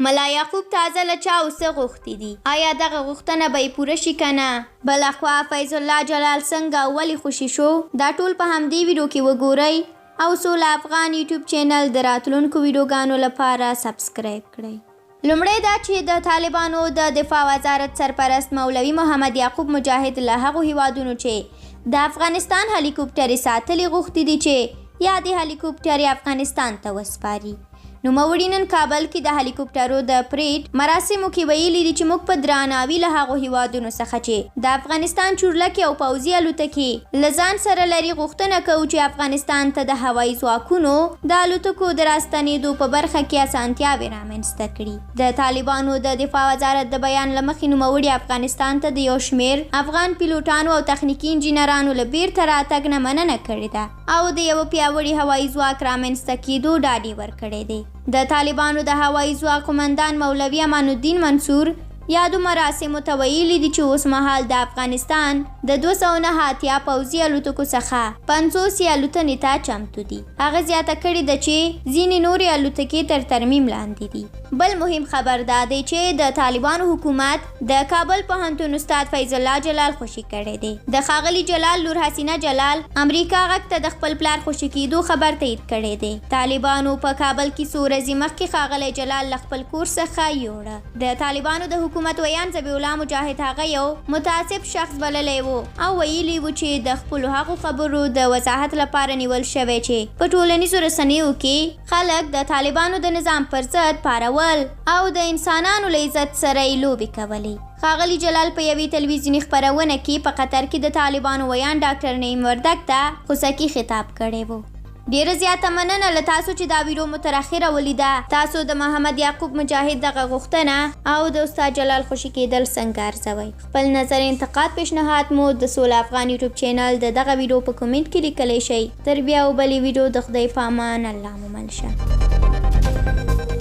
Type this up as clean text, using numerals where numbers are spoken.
ملا یعقوب تازه له چا څه غوښتي دي؟ آیا دغه غوښتنه به یې پوره شي که نه؟ بلاخوا فیض الله جلال څنګه ولې خوشې شو؟ دا ټول په همدې ویډیو کې وګورئ او سولا افغان یوټیوب چینل د راتلونکو ویډیوګانو لپاره سبسکرایب کړئ. لومړی دا چې د طالبانو د دفاع وزارت سرپرست مولوي محمد یعقوب مجاهد له هغو هیوادونو چې د افغانستان هلیکوپټرې ساتلې غوښتي دي چې یا د هلیکوپټرې افغانستان ته وسپاري. نوموړي نن کابل کې د هلیکوپټرو د پریډ مراسمو کې ویلي دي چې موږ په درناوي له هغو هیوادونو څخه چې د افغانستان چورلکې او پوځي الوتکې له ځان سره لري غوښتنه کوو چې افغانستان ته د هوایي ځواکونو د الوتکو د راستنېدو په برخه کې اسانتیاوې رامنځته کړي. د طالبانو د دفاع وزارت د بیان له مخې نوموړي افغانستان ته د یو شمېر افغان پیلوټانو او تخنیکي انجینرانو له بیرته راتګ نه مننه کړې ده او د یوه پیاوړي هوایي ځواک رامنځته کېدو ډاډ یې ورکړی دی. د طالبانو د هوایي ځواک قمندان مولوي امان الدین منصور یادو مراسمو ته ویلي دي چې اوس مهال د افغانستان د 209 پوځي الوتکو څخه 50 الوتنې ته چمتو دي. هغه زیاته کړې ده چې ځینې نورې الوتکې تر ترمیم لاندې دي. بل مهم خبر دا دی چې د طالبانو حکومت د کابل پوهنتون استاد فیض الله جلال خوشې کړی دی. د ښاغلي جلال لور حسینه جلال امریکا غږ ته د خپل پلار خوشې کېدو خبر تایید کړی دی. طالبانو په کابل کې څو ورځې مخکې ښاغلی جلال له خپل کور څخه یوړه. د طالبانو د حکومت ویان ذبیح الله مجاهد هغه یو متعصب شخص بللی و او ویلي و چې د خپلو هغو خبرو د وضاحت لپاره نیول شوی چې په ټولنیزو رسنیو کې خلک د طالبانو د نظام پر ضد پارول او د انسانانو له عزت سره یې لوبې کولې. ښاغلي جلال په یوې تلویزیوني خپرونه کې په قطر کې د طالبانو ویان ډاکټر نعیم وردګ ته خوسکي خطاب کړی و. ډیره زیاته مننه له تاسو چې دا ویډیو مو تر اخره ولیده. تاسو د محمد یعقوب مجاهد دغه غوښتنه او د استاد جلال خوشې کېدل څنګه ارزوئ؟ خپل نظر انتقاد پیشنهاد مو د سولا افغان یوټیوب چینل د دغه ویډیو په کومنټ کې لیکلی شئ. تر بیا او بلې ویډیو د خدای په امان الله مو مل شه.